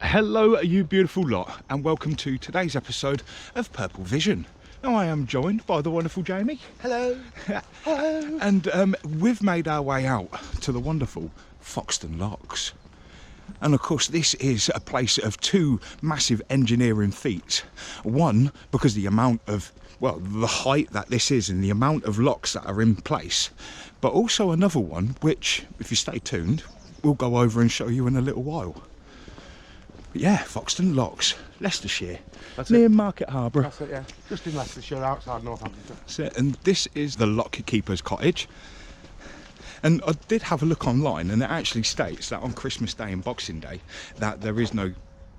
Hello you beautiful lot, and welcome to today's episode of Purple Vision. Now I am joined by the wonderful Jamie. Hello. Hello. And we've made our way out to the wonderful Foxton Locks. And of course this is a place of two massive engineering feats. One, because the amount of, well, the height that this is and the amount of locks that are in place. But also another one, which, if you stay tuned, we'll go over and show you in a little while. But yeah, Foxton Locks, Leicestershire, near Market Harborough. That's it, yeah. Just in Leicestershire, outside Northampton. That's it. And this is the lock keeper's cottage. And I did have a look online, and it actually states that on Christmas Day and Boxing Day that there is no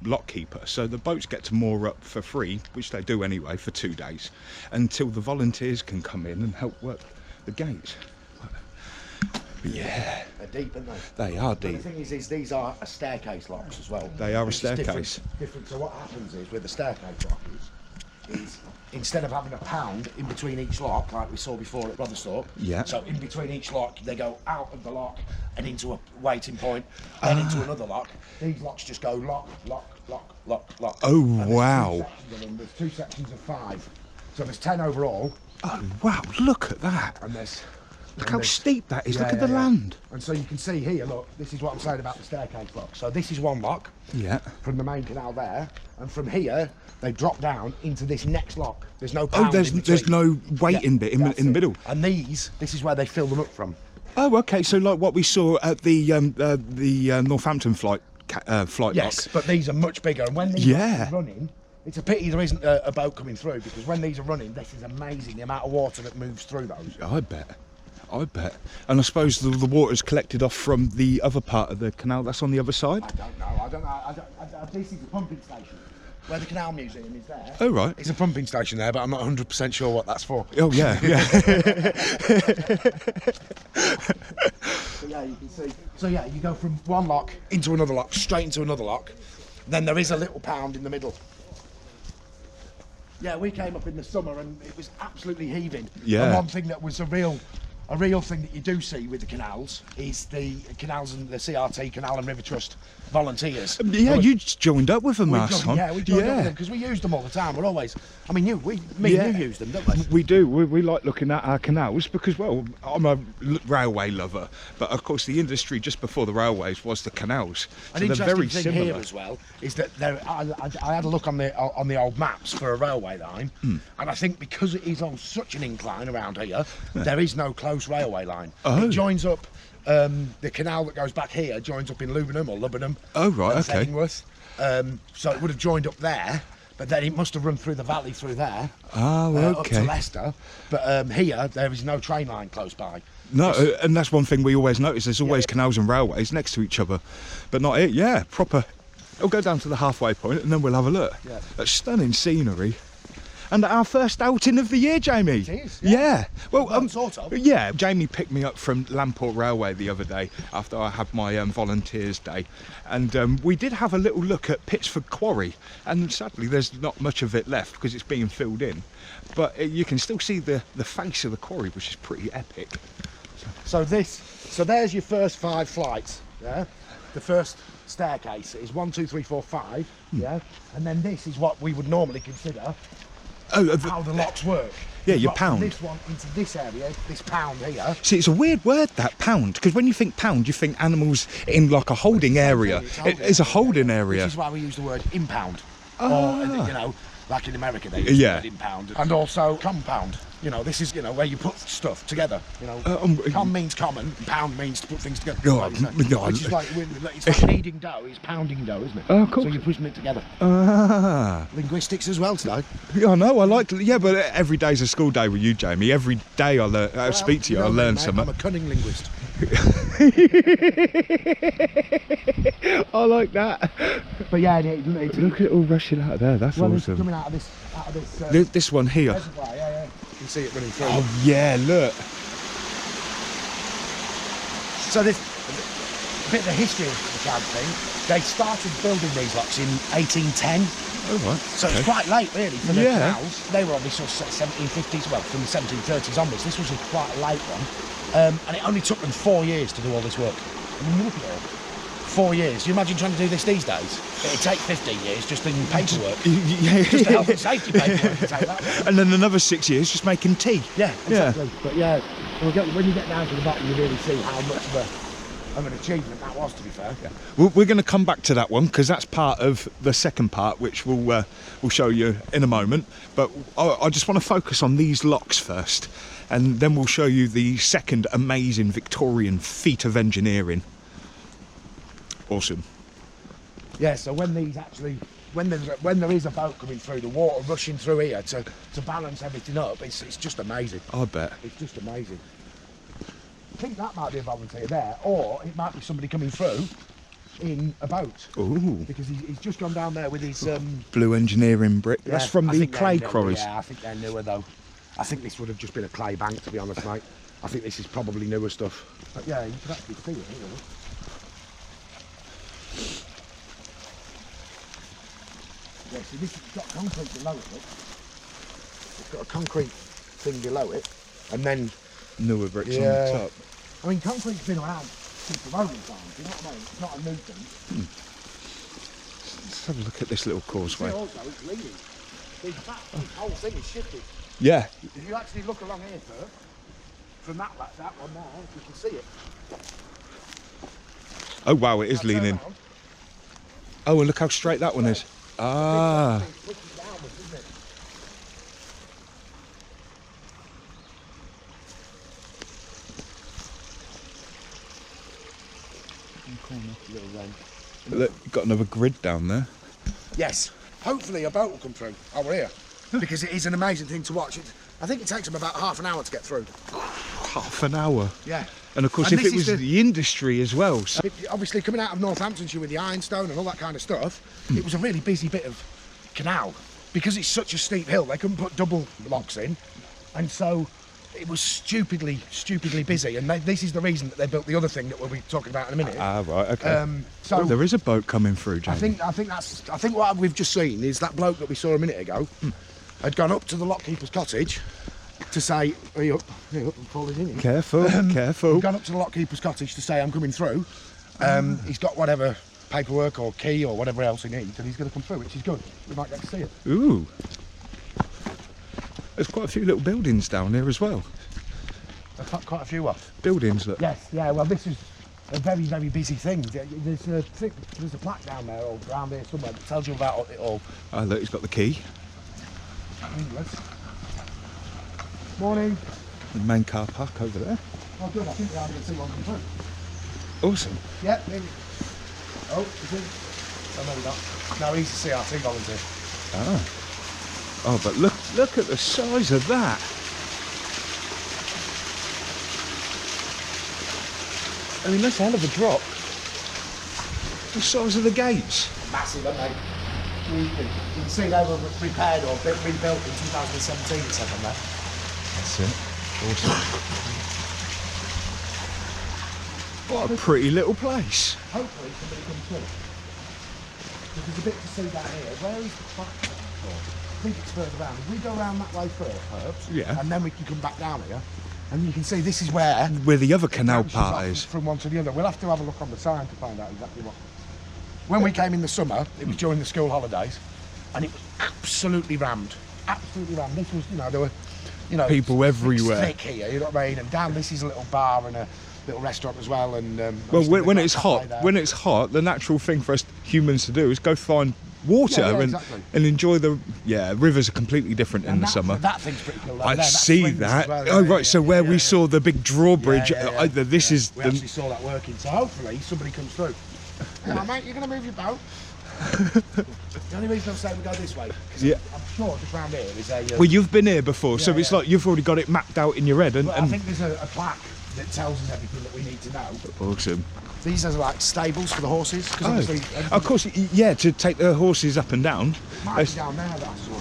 lock keeper. So the boats get to moor up for free, which they do anyway, for 2 days, until the volunteers can come in and help work the gates. But yeah, they're deep, aren't they? They are deep. But the thing is these are a staircase locks as well. They are a staircase. Different to what happens is with the staircase lock is instead of having a pound in between each lock, like we saw before at Brotherthorpe. Yeah. So in between each lock, they go out of the lock and into a waiting point, then into another lock. These locks just go lock, lock, lock, lock, lock. Oh wow! There's 2 sections of 5, so there's 10 overall. Oh wow! Look at that. And there's. Look how steep that is, look at the land. And so you can see here, look, this is what I'm saying about the staircase lock. So this is one lock from the main canal there, and from here they drop down into this next lock. There's no pound in between. There's no waiting bit in the middle. And this is where they fill them up from. Oh, okay, so like what we saw at the Northampton flight lock. Yes, but these are much bigger, and when these are running, it's a pity there isn't a boat coming through, because when these are running, this is amazing, the amount of water that moves through those. I bet. And I suppose the water's collected off from the other part of the canal that's on the other side? I don't know. This is a pumping station, where the Canal Museum is there. Oh, right. It's a pumping station there, but I'm not 100% sure what that's for. Oh, yeah. So, yeah, you can see. So, yeah, you go from one lock into another lock, straight into another lock. Then there is a little pound in the middle. Yeah, we came up in the summer and it was absolutely heaving. Yeah. And one thing that was a real thing that you do see with the canals is the canals and the CRT, Canal and River Trust volunteers. Yeah, you joined up with them last time. Yeah, we joined up with them because we use them all the time. We're always, I mean, you use them, don't we? We do. We like looking at our canals because, well, I'm a railway lover, but of course the industry just before the railways was the canals. So they're very similar. Here as well is that I had a look on the old maps for a railway line, and I think because it is on such an incline around here, there is no close railway line. Oh. It joins up. The canal that goes back here joins up in Lubenham or Lubbenham. Oh right, okay. Edingworth. So it would have joined up there, but then it must have run through the valley through there. Oh, okay. Up to Leicester, but here there is no train line close by. No, and that's one thing we always notice. There's always canals and railways next to each other, but not it. Yeah, proper. We'll go down to the halfway point and then we'll have a look. Yeah. That's stunning scenery. And our first outing of the year, Jamie. It is. Yeah. Well, sort of. Yeah, Jamie picked me up from Lamport Railway the other day after I had my volunteers day, and we did have a little look at Pittsford Quarry, and sadly there's not much of it left because it's being filled in, but you can still see the face of the quarry, which is pretty epic. So there's your first 5 flights. Yeah. The first staircase is 1, 2, 3, 4, 5. Yeah. And then this is what we would normally consider. How the locks work. Yeah, your pound. This one into this area, this pound here. See, it's a weird word, that pound, because when you think pound, you think animals in like a holding area. It's a holding area. Which is why we use the word impound. Or, you know, like in America they use the word impound. And also compound. You know, this is, where you put stuff together. You know, com means common, and pound means to put things together. Which is like, it's like kneading dough, it's pounding dough, isn't it? Oh, cool. So you're pushing it together. Linguistics as well today. Yeah, I know, I like to, but every day's a school day with you, Jamie. Every day I speak to you, I learn something. I'm a cunning linguist. I like that. But yeah, look at it all rushing out of there, that's awesome. Coming out of this this one here. Reservoir, yeah. You can see it running through. Oh yeah, look. So this bit of the history of the cab thing. They started building these locks in 1810. Oh right. So it's quite late really for the canals. They were obviously 1750s, well from the 1730s onwards. This was quite a late one. And it only took them 4 years to do all this work. I mean, you look at it all. 4 years. Do you imagine trying to do this these days? It'd take 15 years just in paperwork. Yeah. Just the health and safety paperwork would take that long. And then another 6 years just making tea. Yeah, exactly. Yeah. But yeah, when you get down to the bottom, you really see how much of an achievement that was, to be fair. Yeah. We're going to come back to that one because that's part of the second part, which we'll show you in a moment. But I just want to focus on these locks first, and then we'll show you the second amazing Victorian feat of engineering. Awesome. Yeah, so when these actually, when there is a boat coming through, the water rushing through here to balance everything up, it's just amazing. I bet. It's just amazing. I think that might be a volunteer there, or it might be somebody coming through in a boat. Ooh. Because he's just gone down there with his... blue engineering brick. Yeah, that's from the clay quarries. Yeah, I think they're newer though. I think this would have just been a clay bank, to be honest, mate. I think this is probably newer stuff. But yeah, you can actually see it here. Yeah, see, this has got concrete below it, look. It's got a concrete thing below it, and then... Newer bricks on the top. I mean, concrete's been around since the Roman times, you know what I mean? It's not a new thing. Let's have a look at this little causeway. Also, it's leaning. This whole thing is shifted. Yeah. If you actually look along here first, from that one there, you can see it. Oh wow, it is leaning. Oh, and look how straight that one is. Ah. Look, you've got another grid down there. Yes. Hopefully a boat will come through over here, because it is an amazing thing to watch. I think it takes them about half an hour to get through. Half an hour? Yeah. And of course, if it was the industry as well. So. Obviously, coming out of Northamptonshire with the ironstone and all that kind of stuff, it was a really busy bit of canal. Because it's such a steep hill, they couldn't put double locks in. And so it was stupidly busy. And this is the reason that they built the other thing that we'll be talking about in a minute. Ah, right, okay. So there is a boat coming through, Jamie. I think what we've just seen is that bloke that we saw a minute ago had gone up to the lockkeeper's cottage to say, hurry up and falling in. Careful, careful. He's gone up to the lockkeeper's cottage to say, I'm coming through. He's got whatever paperwork or key or whatever else he needs, and he's going to come through, which is good. We might get to see it. Ooh. There's quite a few little buildings down there as well. Quite a few what? Buildings, look. Yes, yeah, well this is a very, very busy thing. There's a plaque down there or around here somewhere that tells you about it all. Oh look, he's got the key. Morning. The main car park over there. Oh good, I think we are going to see one come through. Awesome. Yeah, maybe. Oh, is he? Oh no, we're not. No, he's a CRT volunteer. Ah. Oh, but look at the size of that. I mean, that's a hell of a drop. The size of the gates. Massive, aren't they? You can see they were repaired or rebuilt in 2017, it said on there. That's it. Awesome. What a pretty little place. Hopefully somebody comes through. There's a bit to see down here. Where is the platform? I think it's further around. If we go around that way first, perhaps, yeah, and then we can come back down here, and you can see this is where the other canal part is. From one to the other. We'll have to have a look on the sign to find out exactly what. When we came in the summer, it was during the school holidays, and it was absolutely rammed. Absolutely rammed. This was, there were, people everywhere. Thick here, you know what I mean? And down this is a little bar and a little restaurant as well. And well, when it's hot, the natural thing for us humans to do is go find water exactly. and enjoy the rivers are completely different in the summer. That thing's pretty cool. I see that. Well, oh right, so where we saw the big drawbridge, this is. We actually saw that working. So hopefully somebody comes through. Now, mate, you're going to move your boat. The only reason I'm saying we go this way, because I'm sure just round here is a... well, you've been here before, so it's like you've already got it mapped out in your head. And I think there's a plaque that tells us everything that we need to know. Awesome. These are like stables for the horses. Of course, yeah, to take the horses up and down. Might be down there, that's all.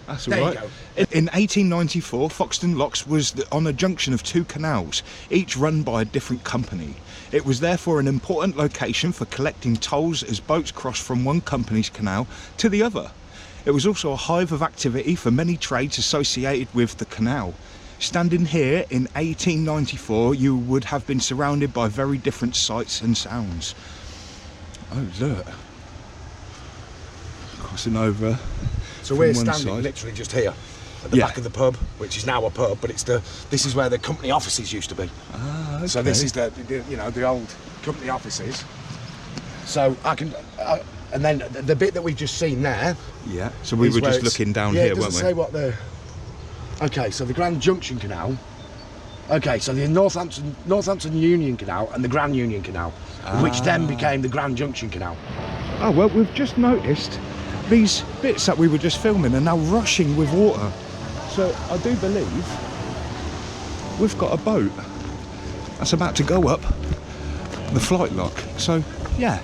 That's all right. In 1894, Foxton Locks was on a junction of two canals, each run by a different company. It was therefore an important location for collecting tolls as boats crossed from one company's canal to the other. It was also a hive of activity for many trades associated with the canal. Standing here in 1894, you would have been surrounded by very different sights and sounds. Oh, look. Crossing over. So we're from one standing side. literally just here at the back of the pub, which is now a pub, but this is where the company offices used to be. Ah, okay. So this is the old company offices. So I can, and then the bit that we've just seen there. Yeah. So we were just looking down here, weren't we? Say what the. Okay, so the Grand Junction Canal. Okay, so the Northampton Union Canal and the Grand Union Canal, which then became the Grand Junction Canal. Oh well, we've just noticed these bits that we were just filming are now rushing with water. So I do believe we've got a boat that's about to go up the flight lock. So yeah.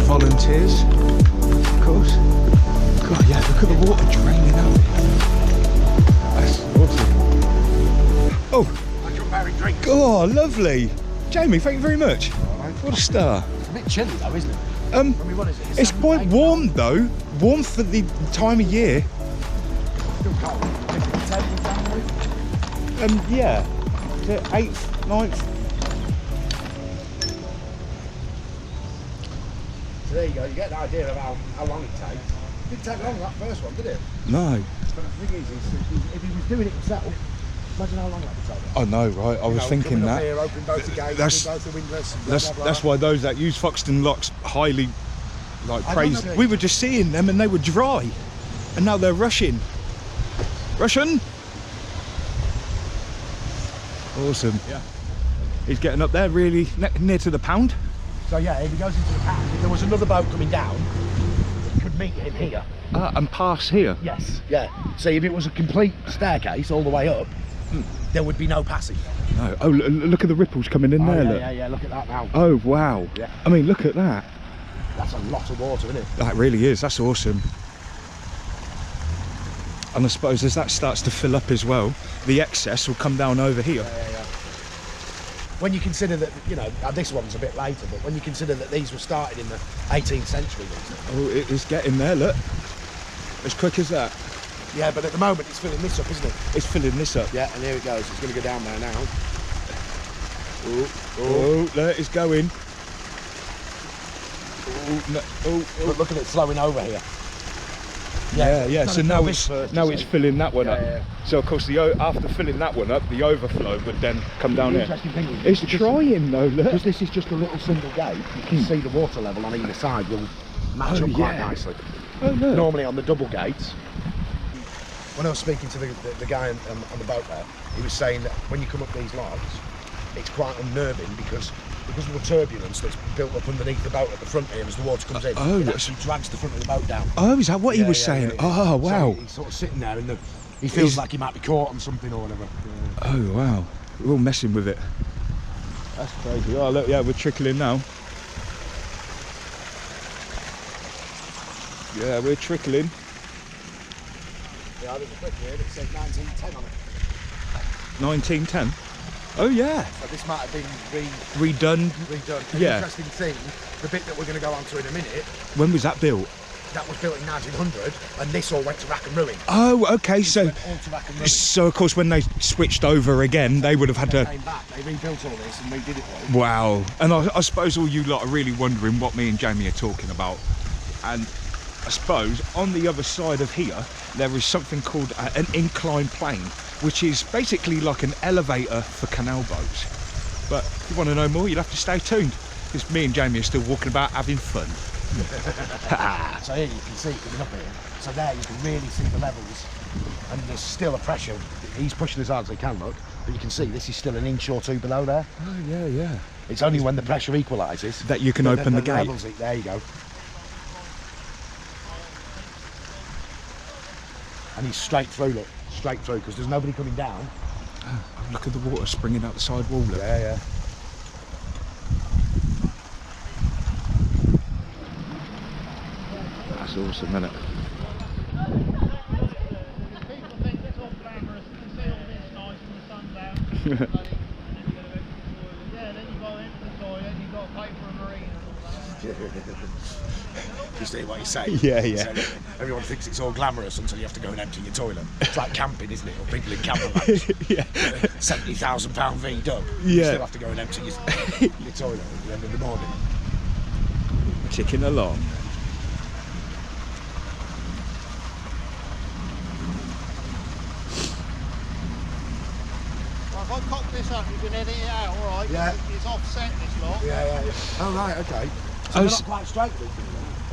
Volunteers, of course. God, yeah, look at the water draining out. That's awesome. Oh, I got married drink. Oh, lovely. Jamie, thank you very much. What a star. It's a bit chilly though, isn't it? I mean, what is it? It's quite warm though. Warm for the time of year. Still cold. Yeah. 8th, 9th. So there you go, you get an idea of how long it takes. It didn't take long, that first one, did it? No. But the thing is if he was doing it himself, imagine how long that would take. I know, right? I was thinking that. Here, open both the gates, open both the windows, that's why those that use Foxton Locks highly praise. We were just seeing them and they were dry, and now they're rushing. Russian. Awesome. Yeah. He's getting up there really near to the pound. So yeah, if he goes into the pound, if there was another boat coming down, it could meet him here. Ah, and pass here? Yes. Yeah. See, if it was a complete staircase all the way up, there would be no passing. No. Oh, look at the ripples coming in there, yeah, look. Yeah, look at that now. Oh, wow. Yeah. I mean, look at that. That's a lot of water, isn't it? That really is. That's awesome. And I suppose as that starts to fill up as well, the excess will come down over here. Yeah. When you consider that, you know, this one's a bit later, but when you consider that these were started in the 18th century. Oh, it is getting there, look. As quick as that. Yeah, but at the moment it's filling this up, isn't it? It's filling this up. Yeah, and here it goes. It's going to go down there now. Oh, look, it's going. Oh, no, But look at it slowing over here. Yeah. So now it's filling that one up. Yeah. So of course, after filling that one up, the overflow would then come down here. It's trying though, look. Because this is just a little single gate, you can see the water level on either side will match up quite nicely. Oh, look. Normally on the double gates. When I was speaking to the guy on the boat there, he was saying that when you come up these logs, it's quite unnerving because of the turbulence that's built up underneath the boat at the front here as the water comes in. It actually drags the front of the boat down. Oh, is that what he was saying? Yeah. Oh, wow. So he's sort of sitting there and he feels like he might be caught on something or whatever. Yeah. Oh, wow. We're all messing with it. That's crazy. Oh, look, yeah, we're trickling now. Yeah, we're trickling. Yeah, there's a Crick here that says 1910 on it. 1910? Oh, yeah. So this might have been redone. The interesting thing, the bit that we're going to go on to in a minute. When was that built? That was built in 1900, and this all went to rack and ruin. Oh, okay. So So of course, when they switched over again, they would have had to. Came back. They rebuilt all this and redid it all. Wow. And I suppose all you lot are really wondering what me and Jamie are talking about, and I suppose on the other side of here there is something called an inclined plane, which is basically like an elevator for canal boats. But if you want to know more, you'll have to stay tuned, because me and Jamie are still walking about having fun. So here you can see coming up here. So there you can really see the levels, and there's still a pressure. He's pushing as hard as he can, look, but you can see this is still an inch or two below there. Oh yeah, yeah. It's only when the pressure equalises that you can open the gate. Levels it. There you go. And he's straight through, look, straight through, because there's nobody coming down. Oh, look at the water springing out the side wall, look. Yeah, yeah. That's awesome, isn't it? People think it's all glamorous, you can see all this nice when the sun's out. Yeah, then you go into the toilet and you've got to pay for a marina and all that. You see what he's saying? Yeah, yeah. So everyone thinks it's all glamorous until you have to go and empty your toilet. It's like camping, isn't it? Or people in camper vans. Yeah. £70,000 V-dub. Yeah. You still have to go and empty your toilet at the end of the morning. Ticking along. If I cock this up, you can edit it out, alright? Yeah. It's offset, this lot. Yeah. Oh, right, okay. So they're not quite straight with it.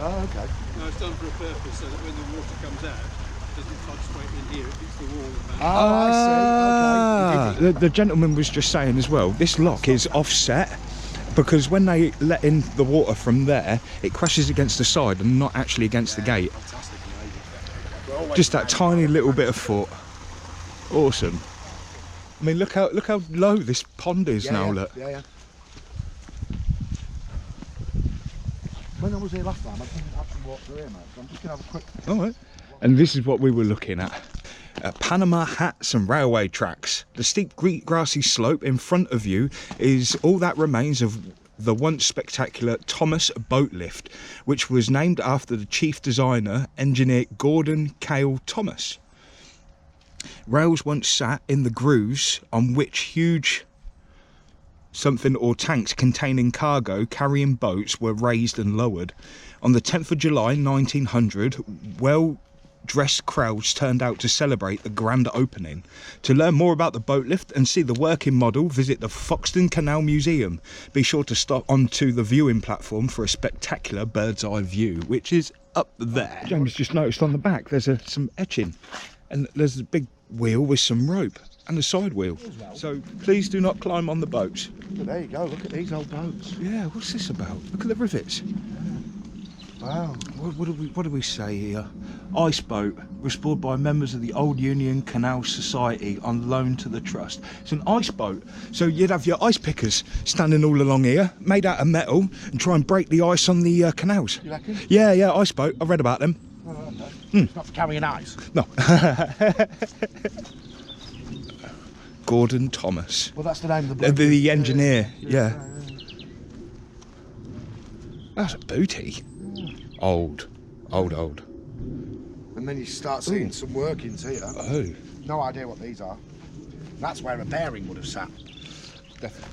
Oh, okay. No, it's done for a purpose so that when the water comes out, it doesn't flood straight in here, it hits the wall. I see, okay. The gentleman was just saying as well, this lock is offset because when they let in the water from there, it crashes against the side and not actually against the gate. Fantastic, Just that tiny little bit of foot. Awesome. I mean, look how low this pond is now. Yeah. Look. Yeah. When I was here last time, I didn't actually walk through here, mate. So I'm just gonna have a quick. All right. And this is what we were looking at. Panama hats and railway tracks. The steep grassy slope in front of you is all that remains of the once spectacular Thomas boat lift, which was named after the chief designer, engineer Gordon Cale Thomas. Rails once sat in the grooves on which huge something or tanks containing cargo carrying boats were raised and lowered. On the 10th of July 1900, well-dressed crowds turned out to celebrate the grand opening. To learn more about the boat lift and see the working model, visit the Foxton Canal Museum. Be sure to stop onto the viewing platform for a spectacular bird's eye view, which is up there. James just noticed on the back there's some etching, and there's a big wheel with some rope and a side wheel. So please do not climb on the boats. Well, there you go. Look at these old boats. Yeah, what's this about? Look at the rivets. Wow. What do we say here? Ice boat, restored by members of the Old Union Canal Society on loan to the trust. It's an ice boat, so you'd have your ice pickers standing all along here, made out of metal, and try and break the ice on the canals. You reckon? Yeah, ice boat. I've read about them. Oh, okay. It's not for carrying ice. No. Gordon Thomas. Well, that's the name of the bloke. The engineer, yeah. That's a booty. Old. And then you start seeing some workings here. Oh. No idea what these are. That's where a bearing would have sat. Definitely.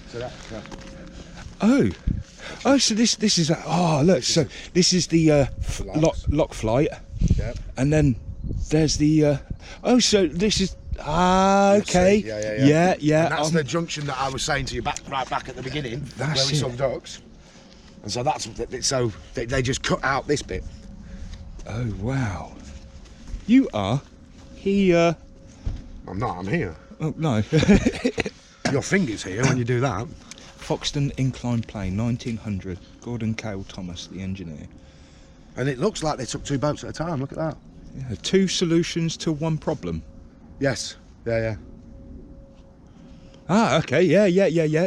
So that. Oh, so this is look. So this is the lock flight. Yep. And then there's the so this is okay. Yeah. And that's the junction that I was saying to you right back at the beginning, That's where we it. saw ducks. And so they just cut out this bit. Oh wow. You are here. I'm not. I'm here. Oh no. Your finger's here when you do that. Foxton Inclined Plane, 1900. Gordon Cale Thomas, the engineer. And it looks like they took two boats at a time. Look at that. Yeah, 2 solutions to 1 problem. Yes. Yeah. Okay, yeah,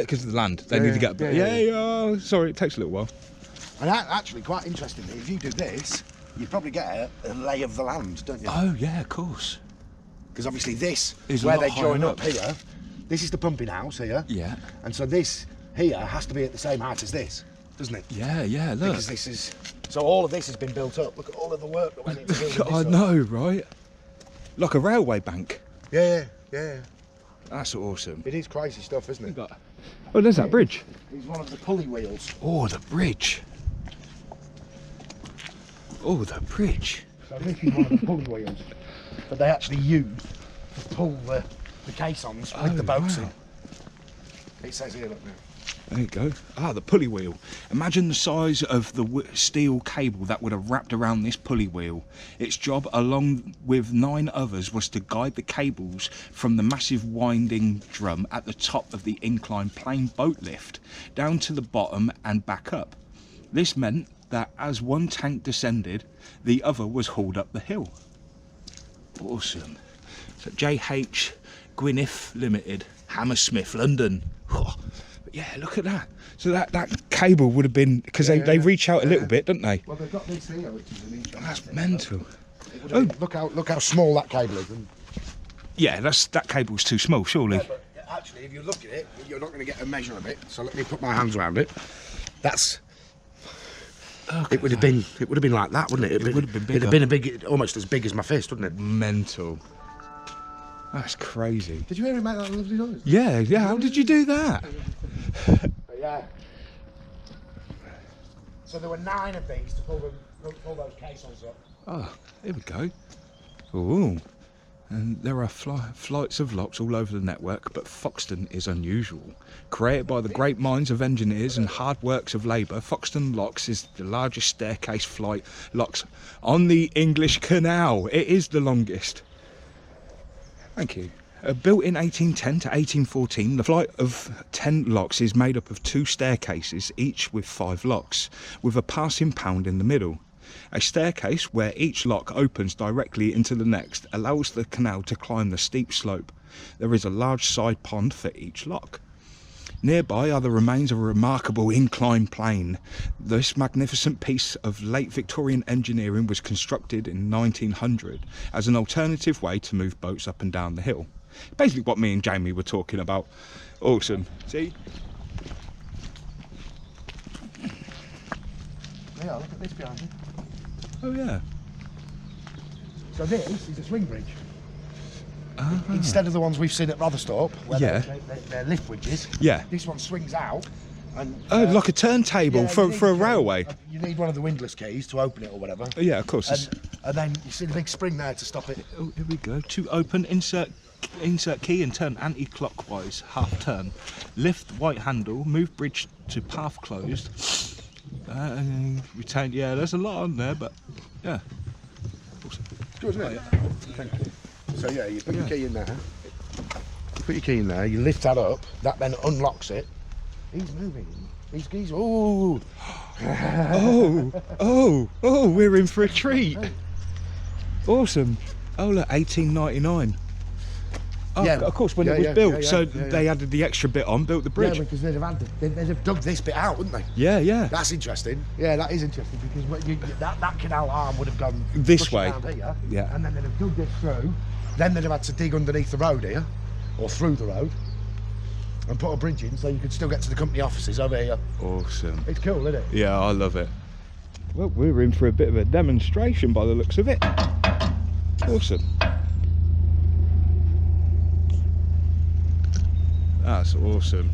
because of the land. They need to get... Yeah. Sorry, it takes a little while. And actually, quite interestingly, if you do this, you probably get a lay of the land, don't you? Oh, yeah, of course. Because obviously this Is is a where lot they higher join up up. here. This is the pumping house here. Yeah. And so this here has to be at the same height as this, doesn't it? Yeah, look. Because this is... So all of this has been built up. Look at all of the work that went into building this I up. know, right? Like a railway bank. Yeah. That's awesome. It is crazy stuff, isn't it? Oh, there's that bridge. He's one of the pulley wheels. Oh, the bridge. Oh, the bridge. So this is one of the pulley wheels that they actually use to pull the caissons with the boats in. It says here, look now. There you go. Ah, the pulley wheel. Imagine the size of the steel cable that would have wrapped around this pulley wheel. Its job, along with 9 others, was to guide the cables from the massive winding drum at the top of the inclined plane boat lift down to the bottom and back up. This meant that as one tank descended, the other was hauled up the hill. Awesome. So JH Gwyneth Limited, Hammersmith, London. Oh. Yeah, look at that. So that cable would have been, because they reach out a little bit, don't they? Well, they've got this here, which is an each. That's mental. Oh, look how small that cable is. Yeah, that cable's too small, surely. Yeah, but actually, if you look at it, you're not going to get a measure of it. So let me put my hands around it. That's. It would have been like that, wouldn't it? It would have been bigger. It'd have been almost as big as my fist, wouldn't it? Mental. That's crazy. Did you hear him make that lovely noise? Yeah. How did you do that? Yeah. So there were 9 of these to pull those caissons up. Oh, here we go. Ooh. And there are flights of locks all over the network, but Foxton is unusual. Created by the great minds of engineers and hard works of labour, Foxton Locks is the largest staircase flight locks on the English Canal. It is the longest. Thank you. Built in 1810 to 1814, the flight of 10 locks is made up of 2 staircases, each with 5 locks, with a passing pound in the middle. A staircase where each lock opens directly into the next allows the canal to climb the steep slope. There is a large side pond for each lock. Nearby are the remains of a remarkable inclined plane. This magnificent piece of late Victorian engineering was constructed in 1900 as an alternative way to move boats up and down the hill. Basically what me and Jamie were talking about. Awesome. See? Yeah, look at this behind you. Oh yeah. So this is a swing bridge. Instead of the ones we've seen at Rotherthorpe, where they're lift bridges, this one swings out. And, like a turntable for a railway. You need one of the windlass keys to open it or whatever. Yeah, of course. And then you see the big spring there to stop it. Oh, here we go. To open, insert key and turn anti-clockwise, half turn. Lift white handle, move bridge to path closed. Retain. Yeah, there's a lot on there, but yeah. Awesome. Good, isn't it? Thank you. So yeah, you put your key in there. Put your key in there. You lift that up. That then unlocks it. He's moving. He's. Oh. oh! We're in for a treat. Awesome. Oh look, 1899. Oh, yeah, of course, when it was built, so they added the extra bit on, built the bridge. Yeah, because they'd have dug this bit out, wouldn't they? Yeah. That's interesting. Yeah, that is interesting because that canal arm would have gone this way. Here, yeah. And then they'd have dug this through. Then they'd have had to dig underneath the road here, or through the road, and put a bridge in so you could still get to the company offices over here. Awesome. It's cool, isn't it? Yeah, I love it. Well, we're in for a bit of a demonstration by the looks of it. Awesome. That's awesome.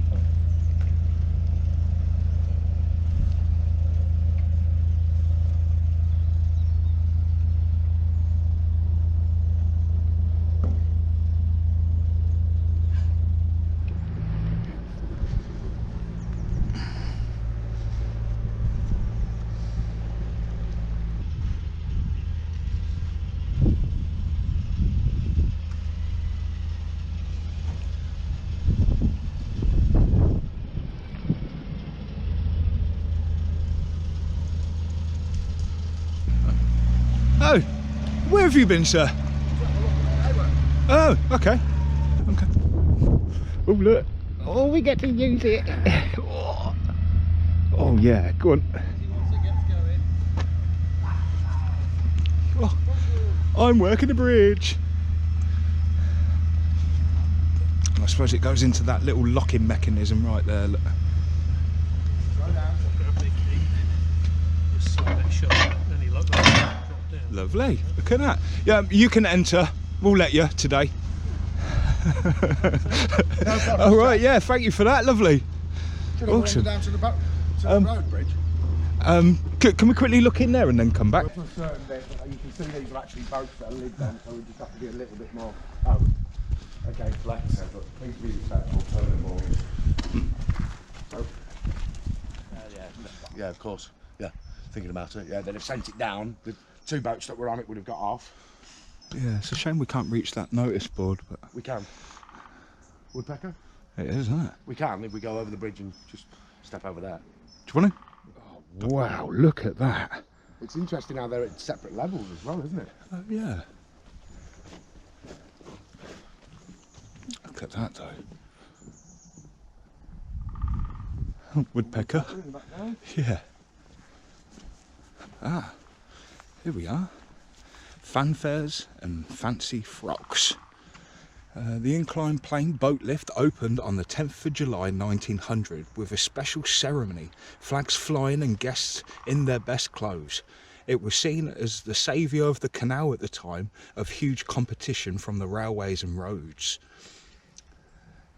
Oh, where have you been, sir? Oh, okay. Oh, look. Oh, we get to use it. Oh yeah, go on. Oh, I'm working the bridge. I suppose it goes into that little locking mechanism right there. Look. Lovely. Look at that. Yeah, you can enter. We'll let you today. No, all right. Yeah. Thank you for that. Lovely. Should I wander down to the road bridge? Can we quickly look in there and then come back? For certain bits, you can see these are actually boats that are lived on, so we just have to be a little bit more. Oh, okay, flex, but please be respectful, turn it more. Yeah, of course. Yeah, thinking about it. Yeah, they'd have sent it down. The 2 boats that were on it would have got off. Yeah, it's a shame we can't reach that notice board, but We can. Woodpecker? it is, isn't it? We can if we go over the bridge and just step over there. Do you want to? Oh, wow, look at that. It's interesting how they're at separate levels as well, isn't it? Oh, yeah. Look at that, though. Woodpecker. Yeah. Ah, here we are. Fanfares and fancy frocks. The Inclined Plane boat lift opened on the 10th of July 1900 with a special ceremony, flags flying and guests in their best clothes. It was seen as the saviour of the canal at the time of huge competition from the railways and roads.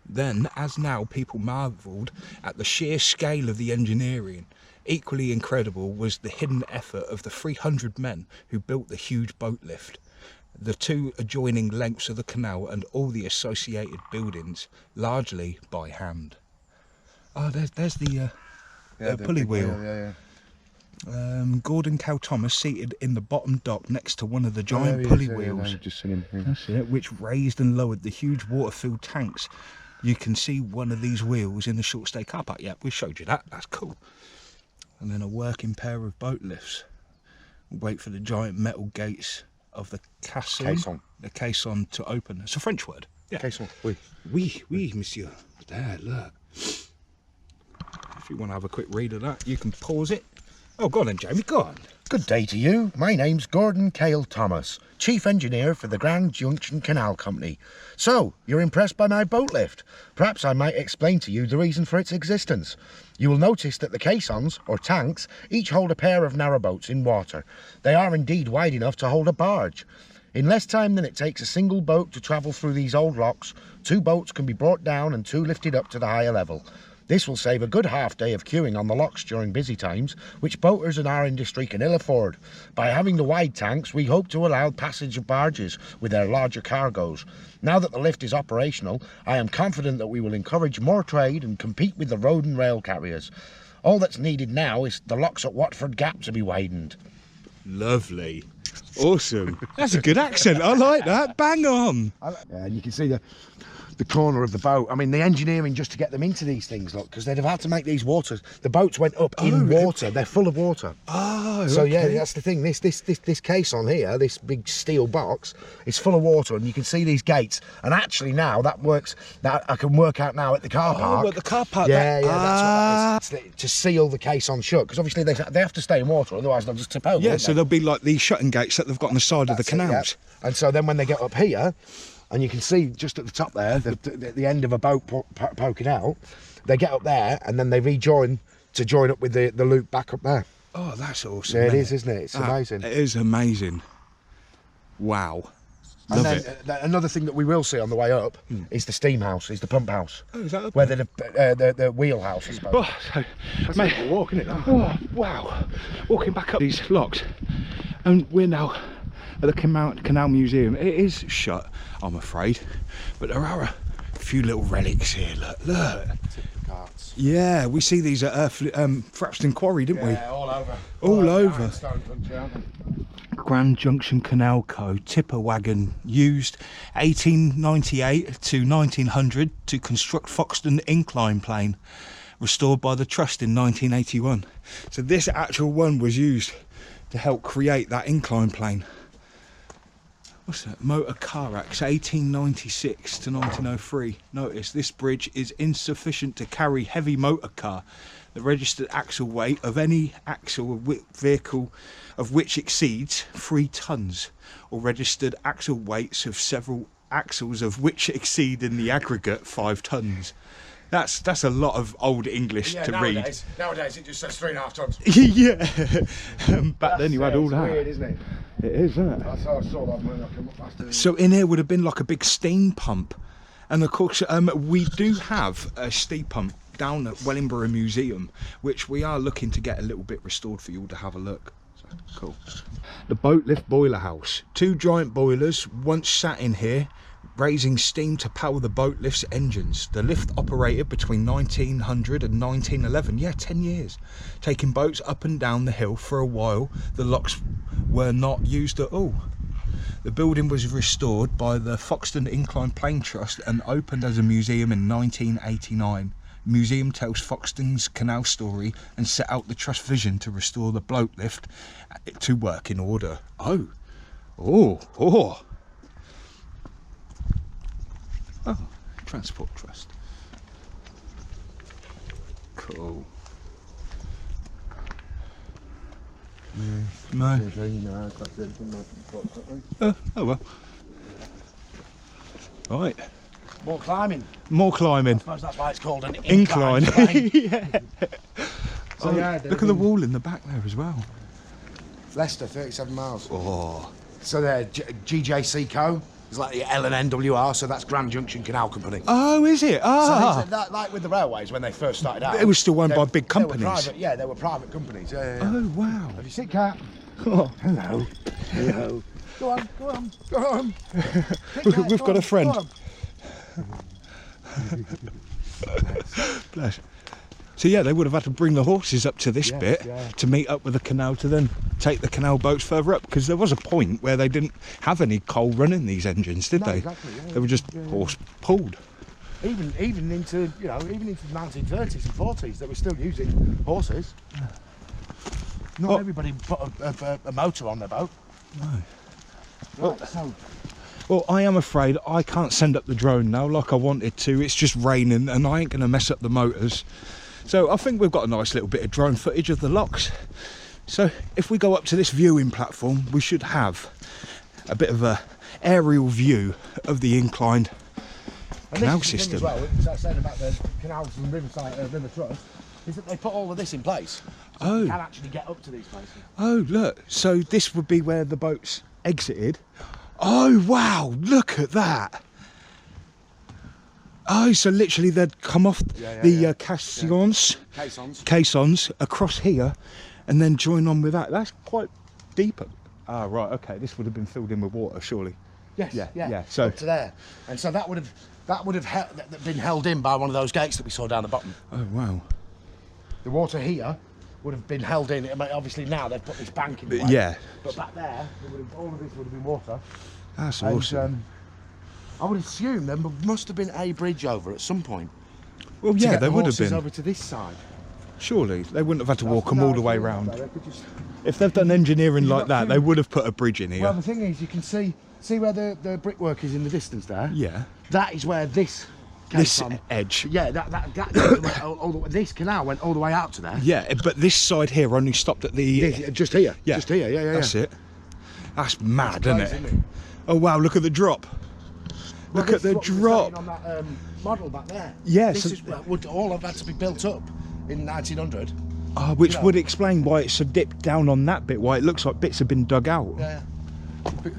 Then, as now, people marvelled at the sheer scale of the engineering. Equally incredible was the hidden effort of the 300 men who built the huge boat lift. The 2 adjoining lengths of the canal and all the associated buildings, largely by hand. Oh, there's the pulley wheel. Yeah. Gordon Cow Thomas seated in the bottom dock next to one of the giant pulley wheels. Just seen him. Yeah. That's it, which raised and lowered the huge water-filled tanks. You can see one of these wheels in the short stay car park. Yeah, we showed you that. That's cool. And then a working pair of boat lifts. Wait for the giant metal gates of the caisson. The caisson to open. It's a French word. Yeah. Caisson. Oui. Oui, monsieur. There, look. If you want to have a quick read of that, you can pause it. Oh, go on then, Jamie, go on. Good day to you. My name's Gordon Cale Thomas, Chief Engineer for the Grand Union Canal Company. So, you're impressed by my boat lift? Perhaps I might explain to you the reason for its existence. You will notice that the caissons, or tanks, each hold a pair of narrowboats in water. They are indeed wide enough to hold a barge. In less time than it takes a single boat to travel through these old locks, 2 boats can be brought down and 2 lifted up to the higher level. This will save a good half day of queuing on the locks during busy times, which boaters in our industry can ill afford. By having the wide tanks, we hope to allow passage of barges with their larger cargoes. Now that the lift is operational, I am confident that we will encourage more trade and compete with the road and rail carriers. All that's needed now is the locks at Watford Gap to be widened. Lovely. Awesome. That's a good accent. I like that. Bang on. Yeah, and you can see the corner of the boat. I mean, the engineering just to get them into these things, look, because they'd have had to make these waters. The boats went up in water. They're full of water. Oh, so okay. Yeah, that's the thing. This case on here, this big steel box, is full of water, and you can see these gates. And actually now that works. That I can work out now at the car park. Oh, at the car park. Yeah, that's what that is. To seal the case on shut, because obviously they have to stay in water, otherwise they'll just tip over. Yeah, so there'll be like these shutting gates that they've got on the side of the canals. Yeah. And so then when they get up here, and you can see just at the top there, the end of a boat poking out, they get up there and then they rejoin to join up with the loop back up there. Oh, that's awesome. Yeah, it is, isn't it? It's amazing. It is amazing. Wow. And then another thing that we will see on the way up is the steam house, is the pump house. Oh, is that up where there? the wheel house, I suppose. Oh, so, that's mate, a walk, isn't it? Oh, wow. Walking back up these locks, and we're now at the Canal Museum. It is shut, I'm afraid, but there are a few little relics here. Look. Carts. Yeah, we see these at Foxton Quarry, didn't we? Yeah, all over. All over. Stone country, aren't they? Grand Junction Canal Co. tipper wagon used 1898 to 1900 to construct Foxton Inclined Plane, restored by the Trust in 1981. So this actual one was used to help create that inclined plane. What's that? Motor Car Acts 1896 to 1903. Notice this bridge is insufficient to carry heavy motor car. The registered axle weight of any axle vehicle of which exceeds 3 tons, or registered axle weights of several axles of which exceed in the aggregate 5 tons. That's a lot of old English to read. Nowadays it just says 3.5 tons. Yeah. Back then you had all that. It's weird, isn't it? It is, isn't it? That's how I saw that when I came up last time. So in here would have been like a big steam pump, and of course we do have a steam pump down at Wellingborough Museum, which we are looking to get a little bit restored for you all to have a look. So, cool. The boat lift boiler house. 2 giant boilers once sat in here, raising steam to power the boat lift's engines. The lift operated between 1900 and 1911, yeah, 10 years, taking boats up and down the hill. For a while the locks were not used at all. The building was restored by the Foxton Inclined Plane Trust and opened as a museum in 1989. The museum tells Foxton's canal story and set out the trust vision to restore the boat lift to working order. Oh, Transport Trust. Cool. No. Oh well. Right. More climbing. More climbing. I suppose that's why it's called an Incline. plane. Yeah. So yeah, look at the wall in the back there as well. Leicester, 37 miles. Oh. So there, GJC Co. is like the L&NWR, so that's Grand Junction Canal Company. Oh, is it? Ah. So that, like with the railways when they first started out. It was still owned by big companies. They were private companies. Yeah. Oh wow. Have you seen Cat? Oh. Hello. Hello. Go on. We've got a friend. Bless. So yeah, they would have had to bring the horses up to this bit to meet up with the canal to then take the canal boats further up, because there was a point where they didn't have any coal running these engines, did they? Exactly, yeah. They were just horse pulled. Even into the 1930s and 40s, they were still using horses. Not everybody put a motor on their boat. No. Right, Well, I am afraid I can't send up the drone now like I wanted to. It's just raining and I ain't going to mess up the motors. So I think we've got a nice little bit of drone footage of the locks. So if we go up to this viewing platform, we should have a bit of a aerial view of the inclined canal system. As well, what I was saying about the canals and river trust, is that they put all of this in place. So you can actually get up to these places. Oh, look. So this would be where the boats exited. Oh, wow. Look at that. Oh, so literally they'd come off the caissons across here and then join on with that. That's quite deep. Ah, right, okay. This would have been filled in with water, surely. Yes, yeah. So up to there, and so that would have been held in by one of those gates that we saw down the bottom. Oh wow. The water here would have been held in. I mean, obviously now they've put this bank in place. Yeah. But back there, all of this would have been water. That's awesome. I would assume there must have been a bridge over at some point. Well, yeah, there would have been. Over to this side. Surely they wouldn't have had to walk them all the way round. If they've done engineering like that, they would have put a bridge in here. Well, the thing is, you can see where the brickwork is in the distance there. Yeah. That is where this edge. Yeah, this canal went all the way out to there. Yeah, but this side here only stopped at the. Just here. Yeah. Just here. Yeah. That's it. That's mad, isn't it? Oh wow! Look at the drop. Look at the drop. On that model back there. Yes. This would all have had to be built up in 1900. Which would explain why it's so dipped down on that bit. Why it looks like bits have been dug out. Yeah.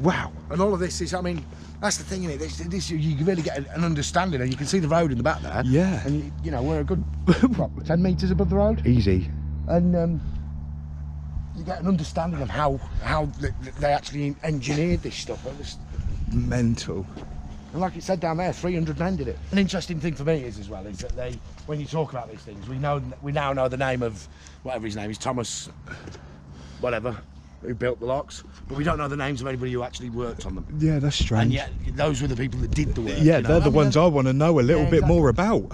Wow. And all of this is, I mean, that's the thing, isn't it? This you can really get an understanding, and you can see the road in the back there. Yeah. And we're a good 10 metres above the road. Easy. And you get an understanding of how they actually engineered this stuff. It was mental. And like it said down there, 300 men did it. An interesting thing for me is that when you talk about these things, we now know the name of whatever his name is, Thomas, whatever, who built the locks, but we don't know the names of anybody who actually worked on them. Yeah, that's strange. And yet those were the people that did the work. Yeah, they're the ones I want to know a little bit more about.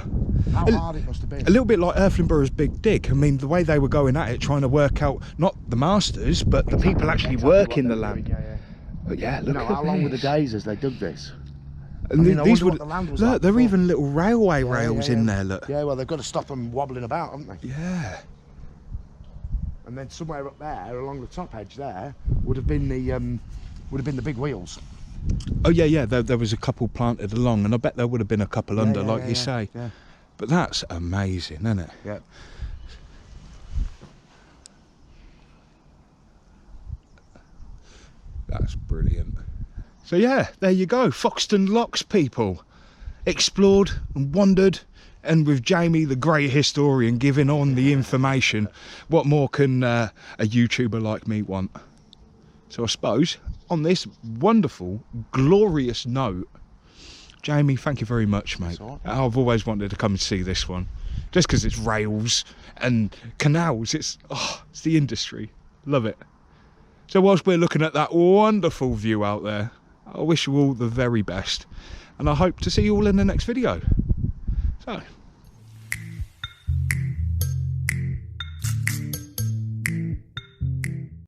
How hard it must have been. A little bit like Earthlinborough's Big Dig. I mean, the way they were going at it, trying to work out not the masters, but the people actually working the land. Yeah. But yeah, look at how long were the days as they dug this? And these would the land was look, like there are before. even little railway rails in there. Look. Yeah, well, they've got to stop them wobbling about, haven't they? Yeah. And then somewhere up there, along the top edge there, would have been the big wheels. Oh yeah. There was a couple planted along, and I bet there would have been a couple under, like you say. Yeah. But that's amazing, isn't it? Yeah. That's brilliant. So yeah, there you go, Foxton Locks, people. explored and wandered, and with Jamie, the great historian, giving on the information, what more can a YouTuber like me want? So I suppose, on this wonderful, glorious note, Jamie, thank you very much, mate. Right. I've always wanted to come and see this one, just because it's rails and canals. It's the industry. Love it. So whilst we're looking at that wonderful view out there, I wish you all the very best, and I hope to see you all in the next video. So